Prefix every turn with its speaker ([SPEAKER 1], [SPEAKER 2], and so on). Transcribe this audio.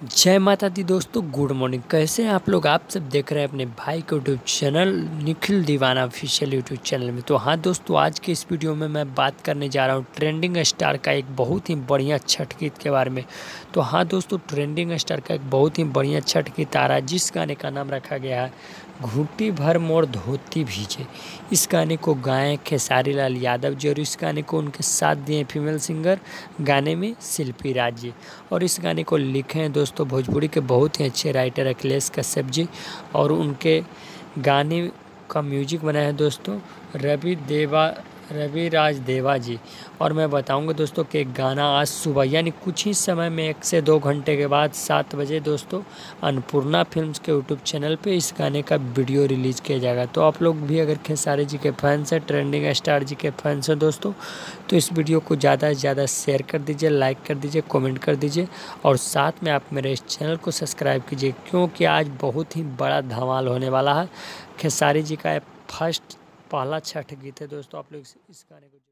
[SPEAKER 1] जय माता दी दोस्तों, गुड मॉर्निंग। कैसे हैं आप लोग? आप सब देख रहे हैं अपने भाई के यूट्यूब चैनल निखिल दीवाना ऑफिशियल यूट्यूब चैनल में। तो हाँ दोस्तों, आज के इस वीडियो में मैं बात करने जा रहा हूँ ट्रेंडिंग स्टार का एक बहुत ही बढ़िया छठ गीत के बारे में। तो हाँ दोस्तों, ट्रेंडिंग स्टार का एक बहुत ही बढ़िया छठ गीत आ रहा है जिस गाने का नाम रखा गया है घूंटी भर मोर धोती भीजे। इस गाने को गाएं खेसारी लाल यादव जी और इस गाने को उनके साथ दिए फीमेल सिंगर गाने में शिल्पी राज जी। और इस गाने को लिखे हैं दोस्तों भोजपुरी के बहुत ही अच्छे राइटर अखिलेश कश्यप जी। और उनके गाने का म्यूजिक बनाया है दोस्तों रवि राज देवा जी। और मैं बताऊंगा दोस्तों कि गाना आज सुबह यानी कुछ ही समय में 1 से 2 घंटे के बाद 7 बजे दोस्तों अन्नपूर्णा फिल्म्स के यूट्यूब चैनल पे इस गाने का वीडियो रिलीज किया जाएगा। तो आप लोग भी अगर खेसारी जी के फैंस हैं, ट्रेंडिंग स्टार जी के फैंस हैं दोस्तों, तो इस वीडियो को ज़्यादा से ज़्यादा शेयर कर दीजिए, लाइक कर दीजिए, कमेंट कर दीजिए और साथ में आप मेरे इस चैनल को सब्सक्राइब कीजिए क्योंकि आज बहुत ही बड़ा धमाल होने वाला है। खेसारी जी का फर्स्ट पहला छठ गीत है दोस्तों। आप लोग इस गाने को